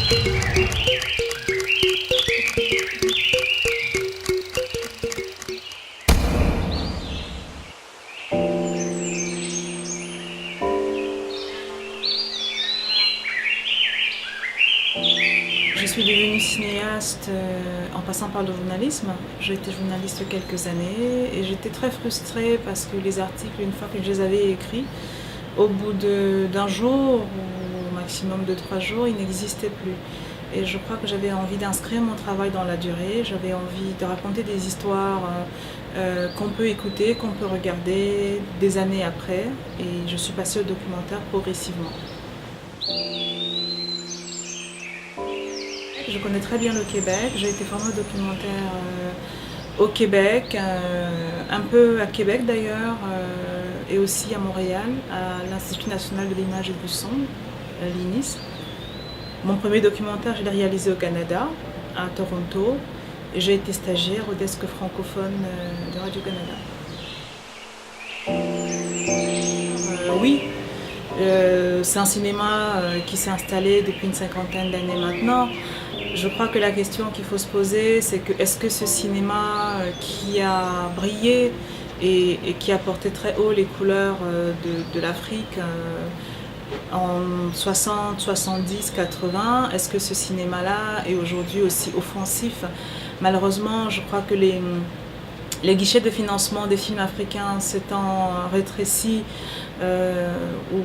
Je suis devenue cinéaste en passant par le journalisme. J'ai été journaliste quelques années et j'étais très frustrée parce que les articles, une fois que je les avais écrits, au bout d'un jour ou au maximum de 3 jours, ils n'existaient plus. Et je crois que j'avais envie d'inscrire mon travail dans la durée, j'avais envie de raconter des histoires qu'on peut écouter, qu'on peut regarder des années après. Et je suis passée au documentaire progressivement. Je connais très bien le Québec, j'ai été formée au documentaire au Québec, un peu à Québec d'ailleurs, et aussi à Montréal, à l'Institut national de l'image et du son, l'INIS. Mon premier documentaire, je l'ai réalisé au Canada, à Toronto, et j'ai été stagiaire au desk francophone de Radio-Canada. Oui, c'est un cinéma qui s'est installé depuis une cinquantaine d'années maintenant. Je crois que la question qu'il faut se poser, c'est que est-ce que ce cinéma qui a brillé et qui a porté très haut les couleurs de l'Afrique en 60, 70, 80, est-ce que ce cinéma-là est aujourd'hui aussi offensif? Malheureusement, je crois que les guichets de financement des films africains s'étant rétrécis ou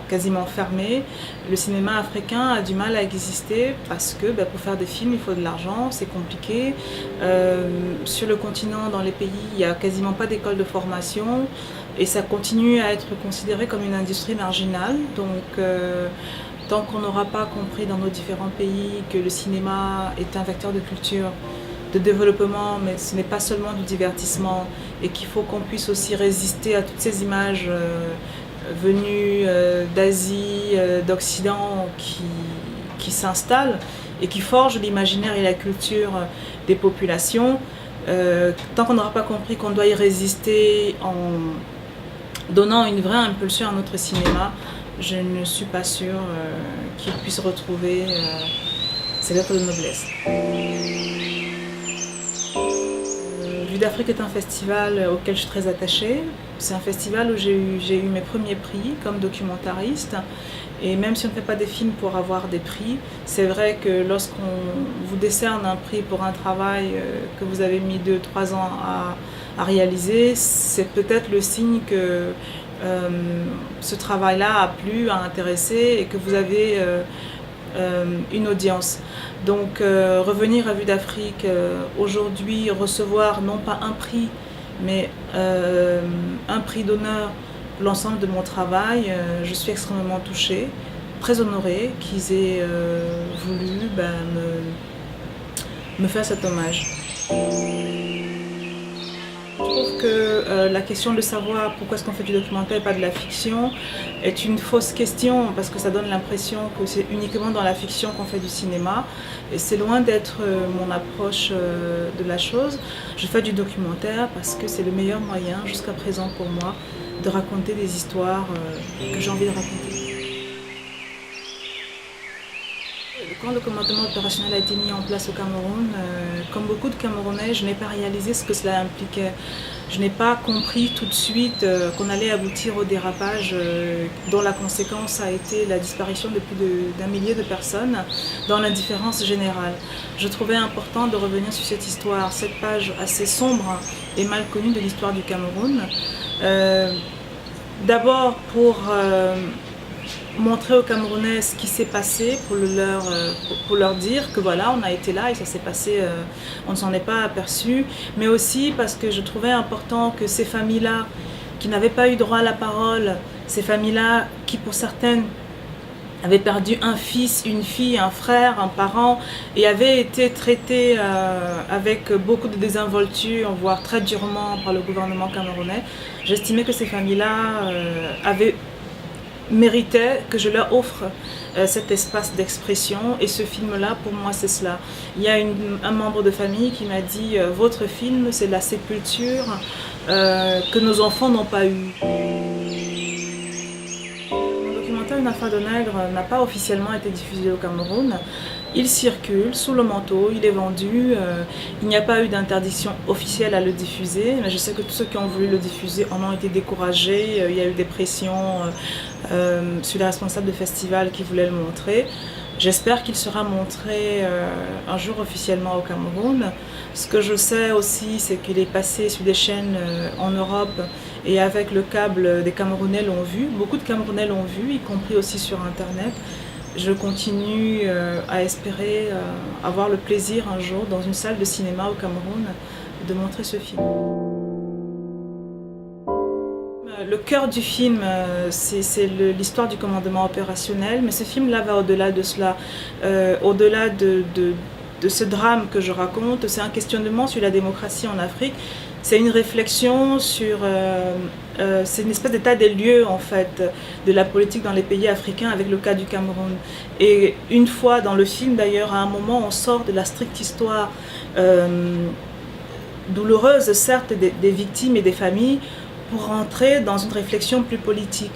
quasiment fermés, le cinéma africain a du mal à exister parce que pour faire des films, il faut de l'argent, c'est compliqué. Sur le continent, dans les pays, il n'y a quasiment pas d'école de formation et ça continue à être considéré comme une industrie marginale. Donc, tant qu'on n'aura pas compris dans nos différents pays que le cinéma est un vecteur de culture, de développement, mais ce n'est pas seulement du divertissement et qu'il faut qu'on puisse aussi résister à toutes ces images venues d'Asie, d'Occident qui s'installent et qui forgent l'imaginaire et la culture des populations. Tant qu'on n'aura pas compris qu'on doit y résister en donnant une vraie impulsion à notre cinéma, je ne suis pas sûre qu'il puisse retrouver ses lettres de noblesse. Vue d'Afrique est un festival auquel je suis très attachée. C'est un festival où j'ai eu mes premiers prix comme documentariste. Et même si on ne fait pas des films pour avoir des prix, c'est vrai que lorsqu'on vous décerne un prix pour un travail que vous avez mis 2-3 ans à réaliser, c'est peut-être le signe que ce travail-là a plu, a intéressé et que vous avez une audience. Donc revenir à Vue d'Afrique aujourd'hui, recevoir non pas un prix, mais un prix d'honneur pour l'ensemble de mon travail, je suis extrêmement touchée, très honorée qu'ils aient voulu me faire cet hommage. Je trouve que la question de savoir pourquoi est-ce qu'on fait du documentaire et pas de la fiction est une fausse question parce que ça donne l'impression que c'est uniquement dans la fiction qu'on fait du cinéma et c'est loin d'être mon approche de la chose. Je fais du documentaire parce que c'est le meilleur moyen jusqu'à présent pour moi de raconter des histoires que j'ai envie de raconter. Quand le commandement opérationnel a été mis en place au Cameroun, comme beaucoup de Camerounais, je n'ai pas réalisé ce que cela impliquait. Je n'ai pas compris tout de suite qu'on allait aboutir au dérapage dont la conséquence a été la disparition de plus d'un millier de personnes dans l'indifférence générale. Je trouvais important de revenir sur cette histoire, cette page assez sombre et mal connue de l'histoire du Cameroun. D'abord pour montrer aux Camerounais ce qui s'est passé, pour leur dire que voilà, on a été là et ça s'est passé, on ne s'en est pas aperçu, mais aussi parce que je trouvais important que ces familles-là qui n'avaient pas eu droit à la parole, ces familles-là qui pour certaines avaient perdu un fils, une fille, un frère, un parent et avaient été traitées avec beaucoup de désinvolture, voire très durement par le gouvernement camerounais, j'estimais que ces familles-là méritaient que je leur offre cet espace d'expression et ce film-là, pour moi, c'est cela. Il y a un membre de famille qui m'a dit « Votre film, c'est la sépulture que nos enfants n'ont pas eue ». Mon documentaire Une affaire de nègre n'a pas officiellement été diffusé au Cameroun. Il circule sous le manteau, il est vendu. Il n'y a pas eu d'interdiction officielle à le diffuser, mais je sais que tous ceux qui ont voulu le diffuser en ont été découragés. Il y a eu des pressions sur les responsables de festivals qui voulaient le montrer. J'espère qu'il sera montré un jour officiellement au Cameroun. Ce que je sais aussi, c'est qu'il est passé sur des chaînes en Europe et avec le câble, des Camerounais l'ont vu. Beaucoup de Camerounais l'ont vu, y compris aussi sur Internet. Je continue à espérer avoir le plaisir un jour, dans une salle de cinéma au Cameroun, de montrer ce film. Le cœur du film, c'est l'histoire du commandement opérationnel, mais ce film-là va au-delà de cela, au-delà de ce drame que je raconte. C'est un questionnement sur la démocratie en Afrique, c'est une réflexion sur, c'est une espèce d'état des lieux en fait, de la politique dans les pays africains avec le cas du Cameroun. Et une fois dans le film d'ailleurs, à un moment on sort de la stricte histoire douloureuse certes des victimes et des familles, pour entrer dans une réflexion plus politique.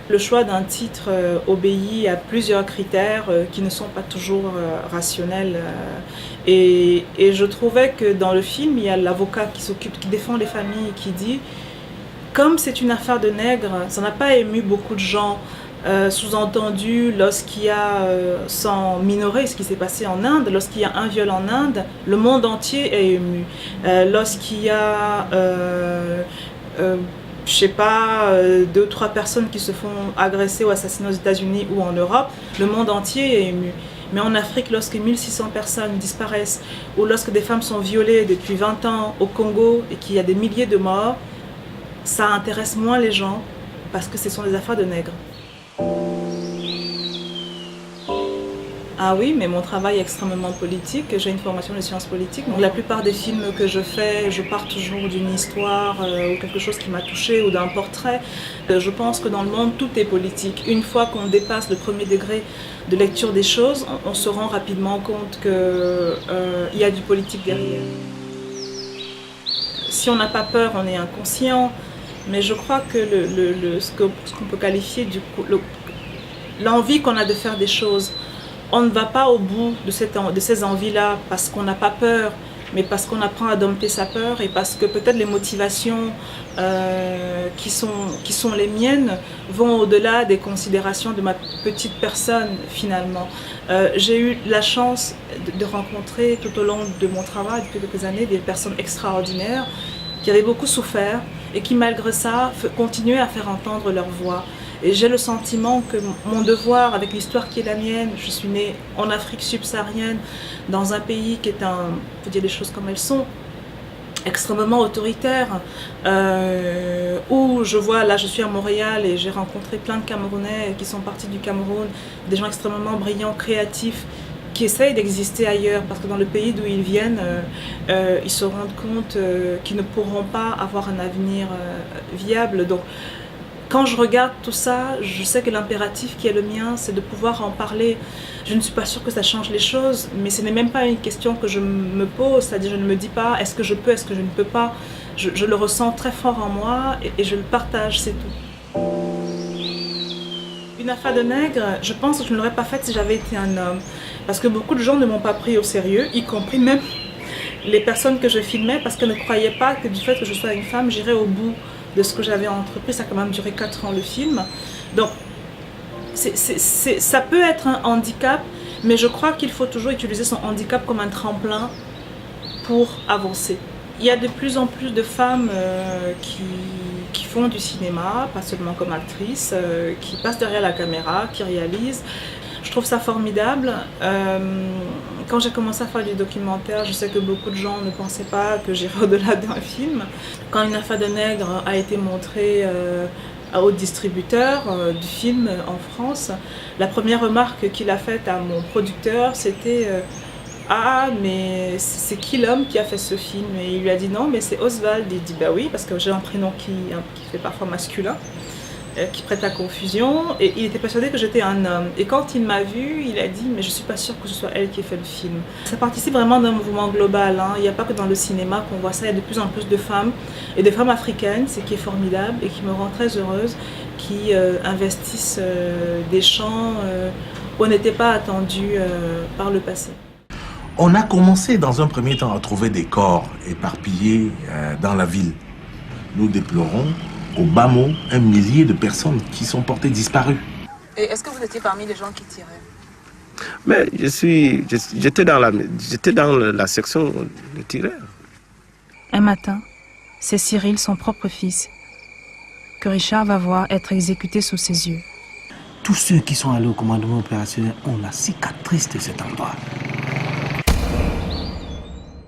Le choix d'un titre obéit à plusieurs critères qui ne sont pas toujours rationnels. Et je trouvais que dans le film, il y a l'avocat qui défend les familles, qui dit « Comme c'est une affaire de nègres, ça n'a pas ému beaucoup de gens. Sous-entendu, lorsqu'il y a, sans minorer ce qui s'est passé en Inde, lorsqu'il y a un viol en Inde, le monde entier est ému. Lorsqu'il y a... je sais pas, 2 ou 3 personnes qui se font agresser ou assassiner aux États-Unis ou en Europe, le monde entier est ému. Mais en Afrique, lorsque 1600 personnes disparaissent, ou lorsque des femmes sont violées depuis 20 ans au Congo et qu'il y a des milliers de morts, ça intéresse moins les gens parce que ce sont des affaires de nègres. Ah oui, mais mon travail est extrêmement politique, j'ai une formation de sciences politiques. Donc la plupart des films que je fais, je pars toujours d'une histoire ou quelque chose qui m'a touchée ou d'un portrait. Je pense que dans le monde, tout est politique. Une fois qu'on dépasse le premier degré de lecture des choses, on se rend rapidement compte qu'il y a du politique derrière. Si on n'a pas peur, on est inconscient, mais je crois que ce qu'on peut qualifier l'envie qu'on a de faire des choses, on ne va pas au bout de ces envies-là parce qu'on n'a pas peur, mais parce qu'on apprend à dompter sa peur et parce que peut-être les motivations qui sont les miennes vont au-delà des considérations de ma petite personne finalement. J'ai eu la chance de rencontrer tout au long de mon travail depuis quelques années des personnes extraordinaires qui avaient beaucoup souffert et qui malgré ça continuaient à faire entendre leur voix. Et j'ai le sentiment que mon devoir, avec l'histoire qui est la mienne, je suis née en Afrique subsaharienne, dans un pays qui est on peut dire les choses comme elles sont, extrêmement autoritaire, où je vois, là je suis à Montréal et j'ai rencontré plein de Camerounais qui sont partis du Cameroun, des gens extrêmement brillants, créatifs, qui essayent d'exister ailleurs, parce que dans le pays d'où ils viennent, ils se rendent compte qu'ils ne pourront pas avoir un avenir viable. Donc, quand je regarde tout ça, je sais que l'impératif qui est le mien, c'est de pouvoir en parler. Je ne suis pas sûre que ça change les choses, mais ce n'est même pas une question que je me pose, c'est-à-dire je ne me dis pas est-ce que je peux, est-ce que je ne peux pas. Je le ressens très fort en moi et je le partage, c'est tout. Une affaire de nègre, je pense que je ne l'aurais pas faite si j'avais été un homme. Parce que beaucoup de gens ne m'ont pas pris au sérieux, y compris même les personnes que je filmais, parce qu'elles ne croyaient pas que du fait que je sois une femme, j'irais au bout de ce que j'avais entrepris. Ça a quand même duré 4 ans le film. Donc ça peut être un handicap, mais je crois qu'il faut toujours utiliser son handicap comme un tremplin pour avancer. Il y a de plus en plus de femmes qui font du cinéma, pas seulement comme actrices, qui passent derrière la caméra, qui réalisent. Je trouve ça formidable. Quand j'ai commencé à faire du documentaire, je sais que beaucoup de gens ne pensaient pas que j'irais au-delà d'un film. Quand Une affaire de nègre a été montrée au distributeur du film en France, la première remarque qu'il a faite à mon producteur, c'était ah, mais c'est qui l'homme qui a fait ce film? Et il lui a dit non, mais c'est Oswald. Il dit bah oui, parce que j'ai un prénom qui fait parfois masculin. qui prête à confusion, et il était persuadé que j'étais un homme. Et quand il m'a vu, il a dit « mais je ne suis pas sûre que ce soit elle qui ait fait le film ». Ça participe vraiment d'un mouvement global, hein. Il n'y a pas que dans le cinéma qu'on voit ça, il y a de plus en plus de femmes, et de femmes africaines, ce qui est formidable et qui me rend très heureuse, qui investissent des champs où on n'était pas attendu par le passé. On a commencé dans un premier temps à trouver des corps éparpillés dans la ville. Nous déplorons au bas mot 1 millier de personnes qui sont portées disparues. Et est-ce que vous étiez parmi les gens qui tiraient? Mais j'étais dans la section de tireurs. Un matin, c'est Cyril, son propre fils, que Richard va voir être exécuté sous ses yeux. Tous ceux qui sont allés au commandement opérationnel ont la cicatrice de cet endroit.